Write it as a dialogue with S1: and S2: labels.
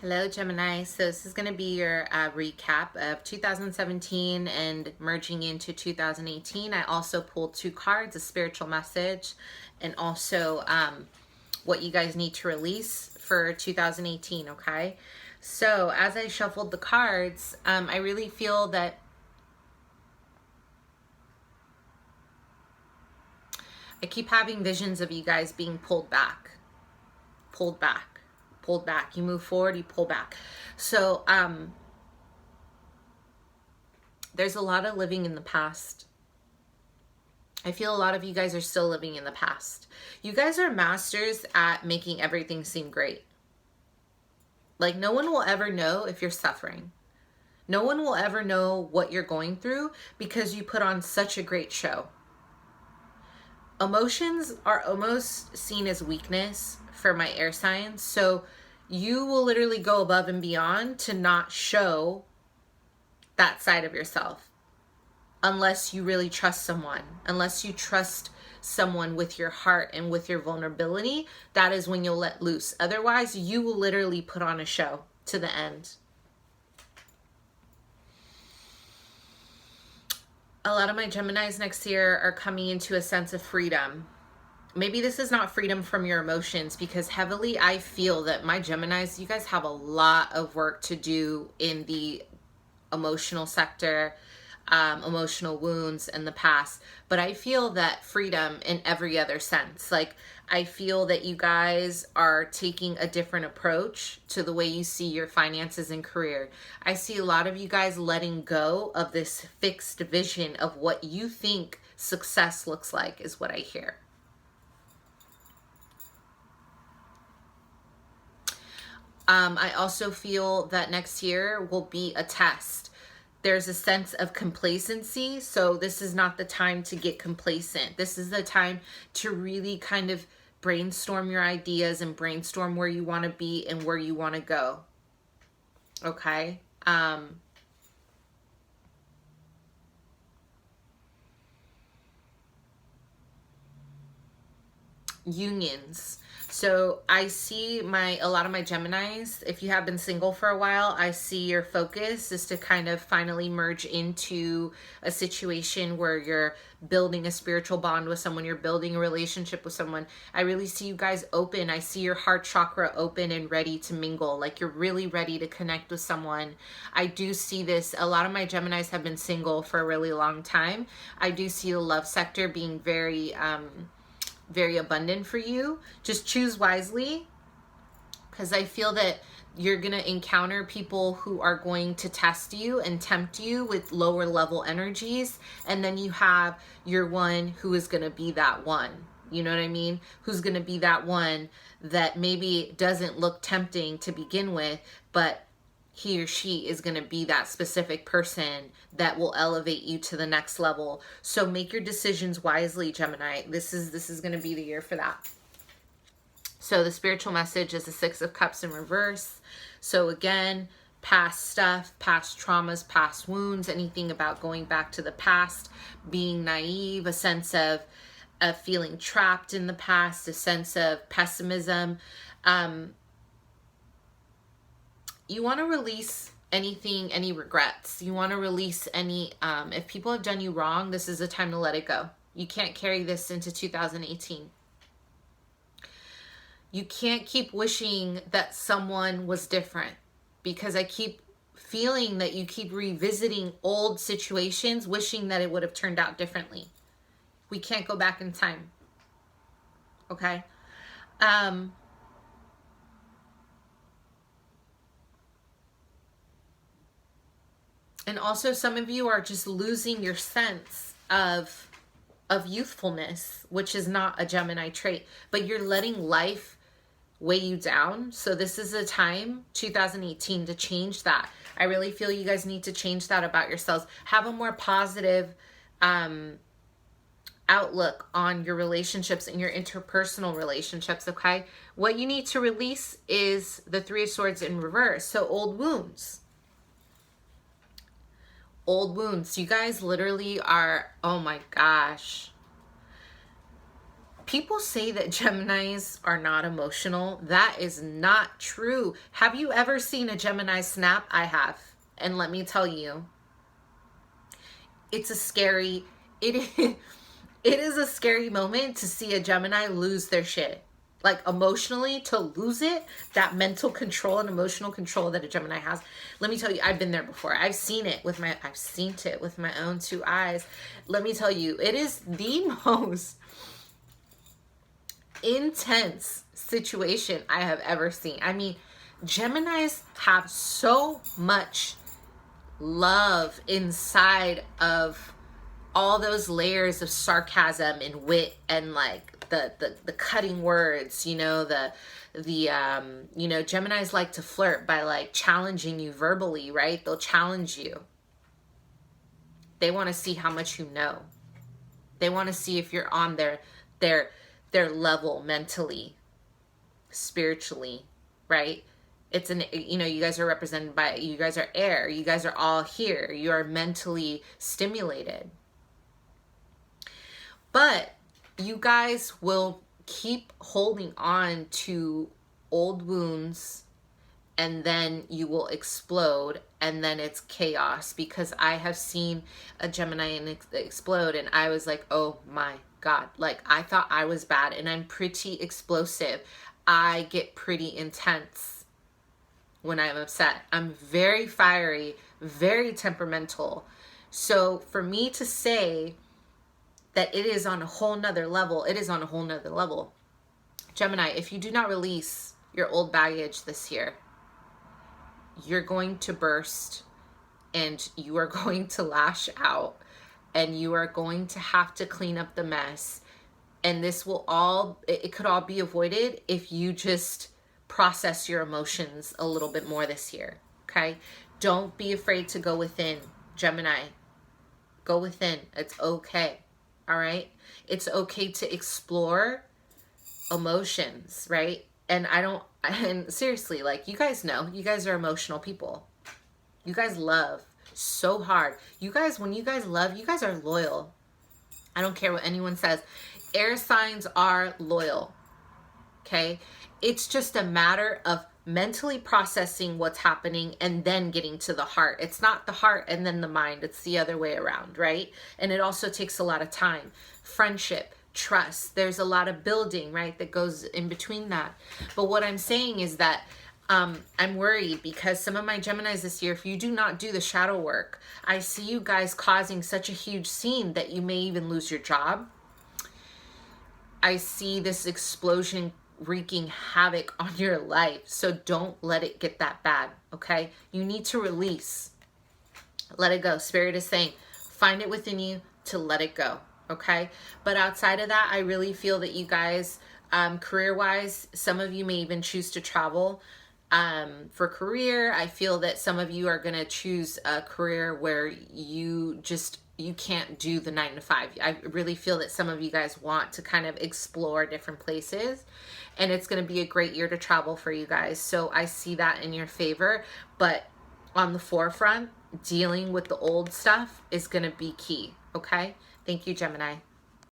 S1: Hello, Gemini. So this is going to be your recap of 2017 and merging into 2018. I also pulled two cards, a spiritual message, and also what you guys need to release for 2018, okay? So as I shuffled the cards, I really feel that I keep having visions of you guys being pulled back, pulled back, pulled back. You move forward, you pull back. So, there's a lot of living in the past. I feel a lot of you guys are still living in the past. You guys are masters at making everything seem great. Like, no one will ever know if you're suffering. No one will ever know what you're going through because you put on such a great show. Emotions are almost seen as weakness for my air signs. So you will literally go above and beyond to not show that side of yourself. Unless you really trust someone, unless you trust someone with your heart and with your vulnerability, that is when you'll let loose. Otherwise, you will literally put on a show to the end. A lot of my Geminis next year are coming into a sense of freedom. Maybe this is not freedom from your emotions, because heavily I feel that my Geminis, you guys have a lot of work to do in the emotional sector, emotional wounds in the past. But I feel that freedom in every other sense. Like, I feel that you guys are taking a different approach to the way you see your finances and career. I see a lot of you guys letting go of this fixed vision of what you think success looks like, is what I hear. I also feel that next year will be a test. There's a sense of complacency. So this is not the time to get complacent. This is the time to really kind of brainstorm your ideas and brainstorm where you want to be and where you want to go. Okay? Unions. So I see a lot of my Geminis, if you have been single for a while, I see your focus is to kind of finally merge into a situation where you're building a spiritual bond with someone, you're building a relationship with someone. I really see you guys open. I see your heart chakra open and ready to mingle, like you're really ready to connect with someone. I do see this. A lot of my Geminis have been single for a really long time. I do see the love sector being very abundant for you. Just choose wisely, because I feel that you're going to encounter people who are going to test you and tempt you with lower level energies. And then you have your one who is going to be that one. You know what I mean? Who's going to be that one that maybe doesn't look tempting to begin with, but he or she is going to be that specific person that will elevate you to the next level. So make your decisions wisely, Gemini. This is going to be the year for that. So the spiritual message is the Six of Cups in reverse. So again, past stuff, past traumas, past wounds, anything about going back to the past, being naive, a sense of feeling trapped in the past, a sense of pessimism. You want to release anything, any regrets. You want to release any, if people have done you wrong, this is the time to let it go. You can't carry this into 2018. You can't keep wishing that someone was different, because I keep feeling that you keep revisiting old situations, wishing that it would have turned out differently. We can't go back in time. Okay? And also some of you are just losing your sense of youthfulness, which is not a Gemini trait, but you're letting life weigh you down. So this is a time, 2018, to change that. I really feel you guys need to change that about yourselves. Have a more positive outlook on your relationships and your interpersonal relationships, okay? What you need to release is the Three of Swords in reverse. So old wounds. Old wounds. You guys literally are, oh my gosh. People say that Geminis are not emotional. That is not true. Have you ever seen a Gemini snap? I have. And let me tell you, it's a scary, it is, it is a scary moment to see a Gemini lose their shit. Like emotionally, to lose it, that mental control and emotional control that a Gemini has. Let me tell you, I've been there before. I've seen it with my own two eyes. Let me tell you, it is the most intense situation I have ever seen. I mean, Geminis have so much love inside of all those layers of sarcasm and wit and like the cutting words, you know, you know, Geminis like to flirt by like challenging you verbally, right? They'll challenge you. They want to see how much you know. They want to see if you're on their level mentally, spiritually, right? It's an, you know, you guys are represented by, you guys are air. You guys are all here. You are mentally stimulated. But you guys will keep holding on to old wounds, and then you will explode, and then it's chaos, because I have seen a Gemini explode and I was like, oh my God, like I thought I was bad, and I'm pretty explosive. I get pretty intense when I'm upset. I'm very fiery, very temperamental. So for me to say that it is on a whole nother level, it is on a whole nother level. Gemini, if you do not release your old baggage this year, you're going to burst, and you are going to lash out, and you are going to have to clean up the mess. And this will all, it could all be avoided if you just process your emotions a little bit more this year, okay? Don't be afraid to go within, Gemini. Go within. It's okay. All right. It's okay to explore emotions, right? And and seriously, like, you guys know, you guys are emotional people. You guys love so hard. You guys, when you guys love, you guys are loyal. I don't care what anyone says. Air signs are loyal. Okay. It's just a matter of mentally processing what's happening and then getting to the heart. It's not the heart and then the mind. It's the other way around, right? And it also takes a lot of time. Friendship, trust. There's a lot of building, right, that goes in between that. But what I'm saying is that I'm worried because some of my Geminis this year, if you do not do the shadow work, I see you guys causing such a huge scene that you may even lose your job. I see this explosion wreaking havoc on your life. So don't let it get that bad, okay? You need to release. Let it go. Spirit is saying, find it within you to let it go, okay? But outside of that, I really feel that you guys, career-wise, some of you may even choose to travel for career. I feel that some of you are going to choose a career where you can't do the 9 to 5. I really feel that some of you guys want to kind of explore different places, and it's going to be a great year to travel for you guys. So I see that in your favor, but on the forefront, dealing with the old stuff is going to be key. Okay. Thank you, Gemini.